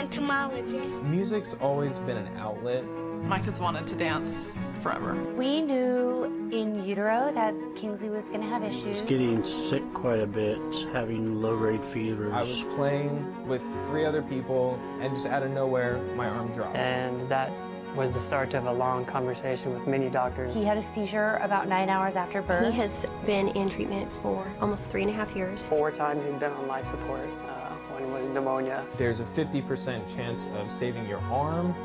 entomologist. Music's always been an outlet. Mike has wanted to dance forever. We knew in utero that Kingsley was going to have issues. Getting sick quite a bit, having low-grade fevers. I was playing with 3 other people, and just out of nowhere, my arm dropped. And that was the start of a long conversation with many doctors. He had a seizure about 9 hours after birth. He has been in treatment for almost 3.5 years. 4 times he's been on life support. One was pneumonia. There's a 50% chance of saving your arm,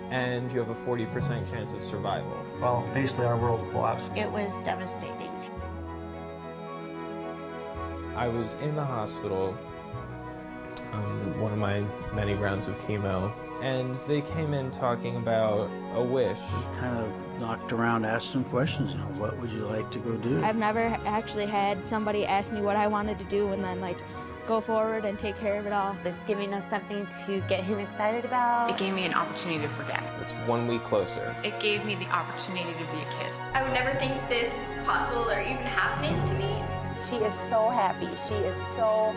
and you have a 40% chance of survival. Well, basically our world collapsed. It was devastating. I was in the hospital, one of my many rounds of chemo, and they came in talking about a wish. Kind of knocked around, asked some questions, you know, what would you like to go do? I've never actually had somebody ask me what I wanted to do and then like go forward and take care of it all. It's giving us something to get him excited about. It gave me an opportunity to forget. It's 1 week closer. It gave me the opportunity to be a kid. I would never think this possible or even happening to me. She is so happy. She is so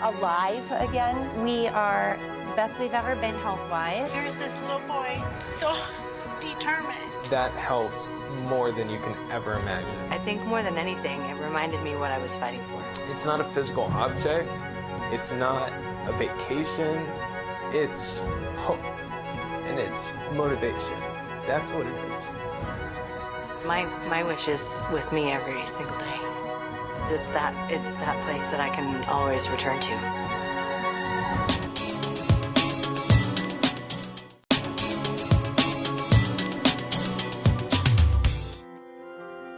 alive again. We are the best we've ever been health-wise. Here's this little boy, so determined. That helped more than you can ever imagine. I think more than anything, it reminded me what I was fighting for. It's not a physical object. It's not a vacation. It's hope, and it's motivation. That's what it is. My wish is with me every single day. It's that place that I can always return to.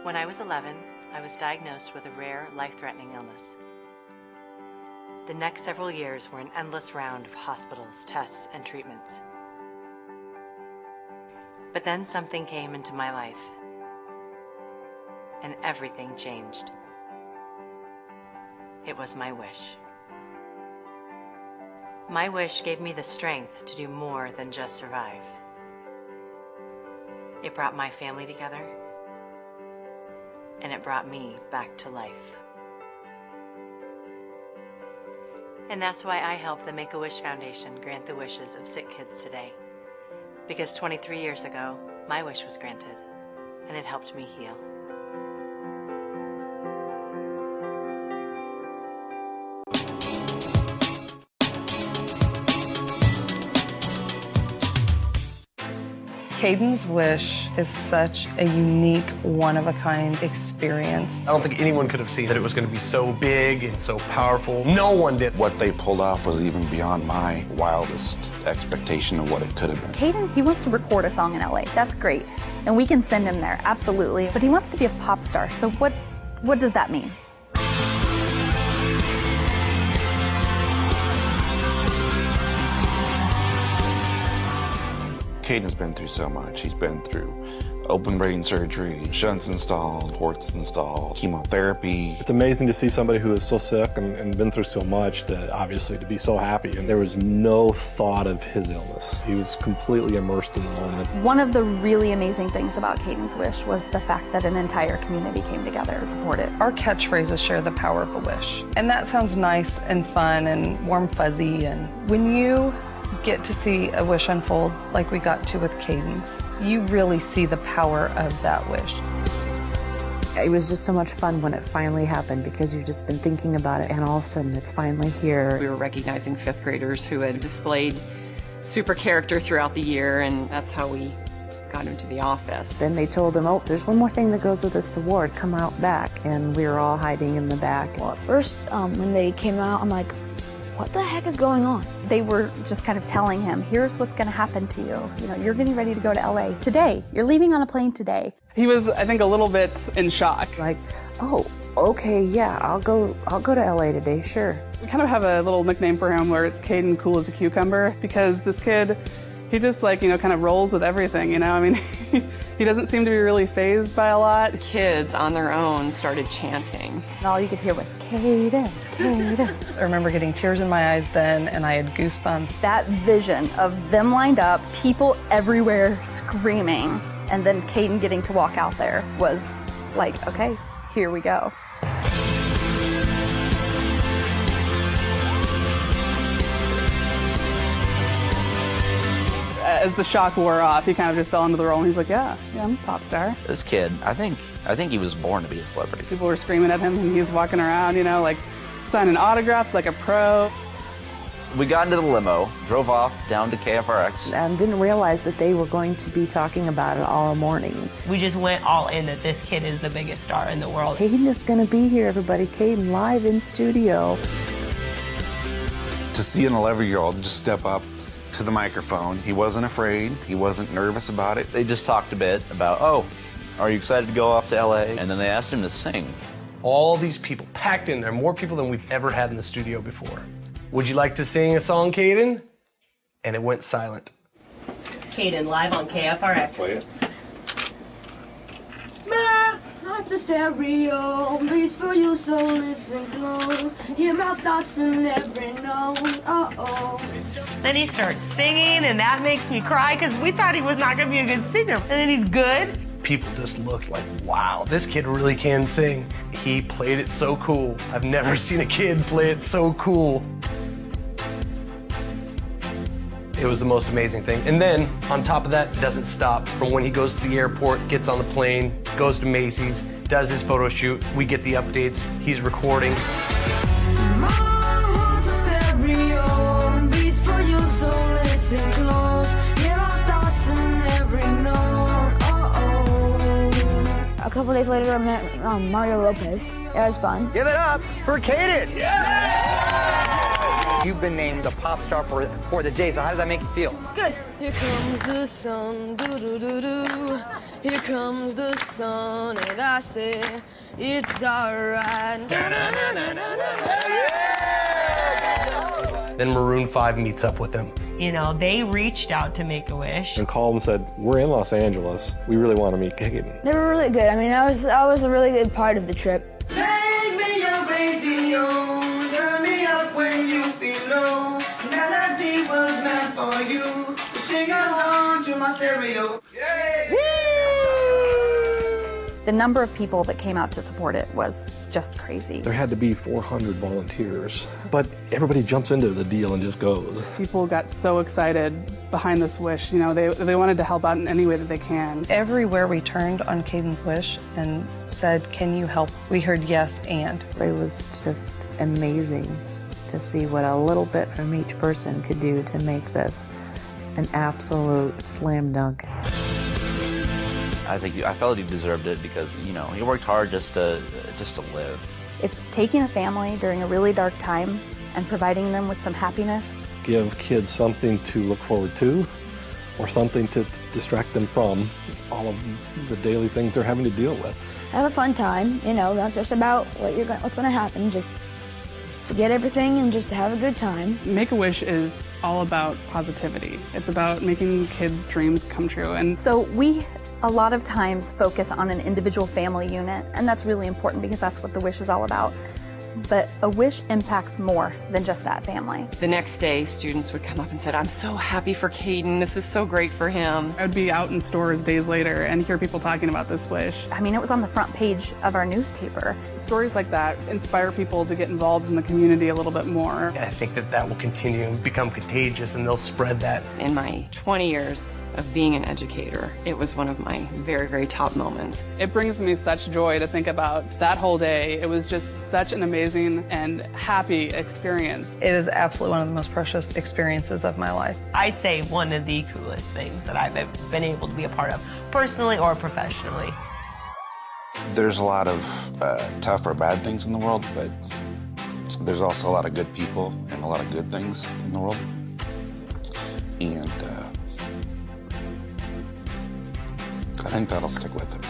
When I was 11, I was diagnosed with a rare, life-threatening illness. The next several years were an endless round of hospitals, tests, and treatments. But then something came into my life, and everything changed. It was my wish. My wish gave me the strength to do more than just survive. It brought my family together, and it brought me back to life. And that's why I help the Make-A-Wish Foundation grant the wishes of sick kids today. Because 23 years ago, my wish was granted, and it helped me heal. Caden's wish is such a unique, one-of-a-kind experience. I don't think anyone could have seen that it was going to be so big and so powerful. No one did. What they pulled off was even beyond my wildest expectation of what it could have been. Caden, he wants to record a song in LA. That's great. And we can send him there, absolutely. But he wants to be a pop star. So what does that mean? Caden's been through so much. He's been through open brain surgery, shunts installed, ports installed, chemotherapy. It's amazing to see somebody who is so sick and been through so much obviously to be so happy. And there was no thought of his illness. He was completely immersed in the moment. One of the really amazing things about Caden's wish was the fact that an entire community came together to support it. Our catchphrases share the power of a wish. And that sounds nice and fun and warm fuzzy. And when you get to see a wish unfold like we got to with Caden's, you really see the power of that wish. It was just so much fun when it finally happened because you've just been thinking about it and all of a sudden it's finally here. We were recognizing 5th graders who had displayed super character throughout the year, and that's how we got into the office. Then they told him, oh, there's one more thing that goes with this award, come out back. And we were all hiding in the back. Well, at first, when they came out, I'm like, what the heck is going on? They were just kind of telling him, here's what's going to happen to you. You know, you're getting ready to go to LA today. You're leaving on a plane today. He was, I think, a little bit in shock. Like, oh, okay, yeah, I'll go to LA today, sure. We kind of have a little nickname for him where it's Caden Cool as a Cucumber, because this kid, he just kind of rolls with everything, I mean, he doesn't seem to be really fazed by a lot. Kids on their own started chanting. And all you could hear was, Caden, Caden. I remember getting tears in my eyes then, and I had goosebumps. That vision of them lined up, people everywhere screaming, and then Caden getting to walk out there was like, okay, here we go. As the shock wore off, he kind of just fell into the role, and he's like, yeah, I'm a pop star. This kid, I think he was born to be a celebrity. People were screaming at him, and he's walking around, you know, like signing autographs like a pro. We got into the limo, drove off down to KFRX. And didn't realize that they were going to be talking about it all morning. We just went all in that this kid is the biggest star in the world. Caden is going to be here, everybody. Caden live in studio. To see an 11-year-old just step up to the microphone, he wasn't afraid, he wasn't nervous about it. They just talked a bit about, oh, are you excited to go off to LA? And then they asked him to sing. All these people packed in there, more people than we've ever had in the studio before. Would you like to sing a song, Caden? And it went silent. Caden, live on KFRX. Play it. My heart's a stereo, beats for you, so listen close. Hear my thoughts in every note. Uh-oh. Then he starts singing, and that makes me cry because we thought he was not going to be a good singer. And then he's good. People just looked like, wow, this kid really can sing. He played it so cool. I've never seen a kid play it so cool. It was the most amazing thing. And then, on top of that, doesn't stop. From when he goes to the airport, gets on the plane, goes to Macy's, does his photo shoot, we get the updates, he's recording. My heart's a stereo, beats for you, so listen close. Hear my thoughts in every note. A couple days later, I met Mario Lopez. It was fun. Give it up for Caden. You've been named a pop star for the day, so how does that make you feel? Good. Here comes the sun, doo-doo-doo-doo. Here comes the sun, and I say, it's alright. Then Maroon 5 meets up with him. You know, they reached out to Make-A-Wish. And called and said, we're in Los Angeles. We really want to meet Caden. They were really good. I mean, I was a really good part of the trip. Take me your radio, turn me up when you feel low. Melody was meant for you, sing along to my stereo. The number of people that came out to support it was just crazy. There had to be 400 volunteers, but everybody jumps into the deal and just goes. People got so excited behind this wish. You know, they wanted to help out in any way that they can. Everywhere we turned on Caden's wish and said, can you help? We heard yes and. It was just amazing to see what a little bit from each person could do to make this an absolute slam dunk. I felt he deserved it because, you know, he worked hard just to live. It's taking a family during a really dark time and providing them with some happiness. Give kids something to look forward to or something to distract them from all of the daily things they're having to deal with. Have a fun time, you know, not just about what's going to happen, just forget everything and just have a good time. Make-A-Wish is all about positivity. It's about making kids' dreams come true. And so we a lot of times focus on an individual family unit, and that's really important because that's what the wish is all about. But a wish impacts more than just that family. The next day, students would come up and said, I'm so happy for Caden. This is so great for him. I would be out in stores days later and hear people talking about this wish. I mean, it was on the front page of our newspaper. Stories like that inspire people to get involved in the community a little bit more. I think that will continue and become contagious, and they'll spread that. In my 20 years of being an educator, it was one of my very, very top moments. It brings me such joy to think about that whole day. It was just such an amazing and happy experience. It is absolutely one of the most precious experiences of my life. I say one of the coolest things that I've been able to be a part of, personally or professionally. There's a lot of tough or bad things in the world, but there's also a lot of good people and a lot of good things in the world. And I think that'll stick with him.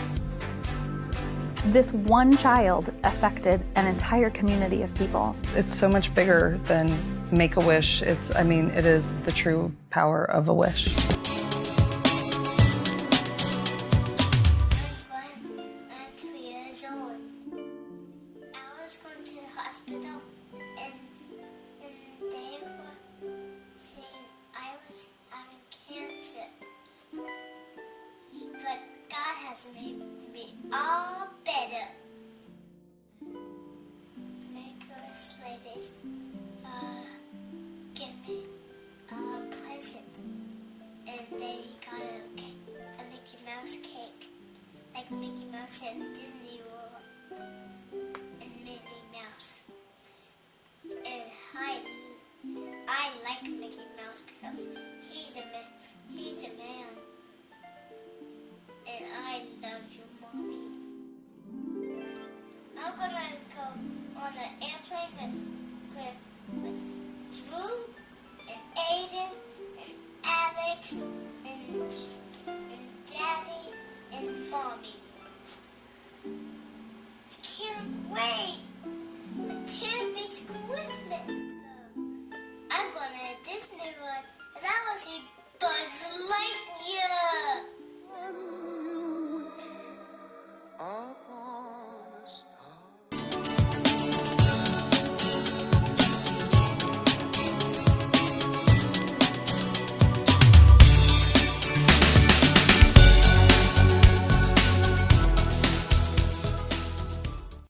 This one child affected an entire community of people. It's so much bigger than Make-A-Wish. It is the true power of a wish. Made me all better. Make-A-Wish ladies give me a present, and they on the airplane with Drew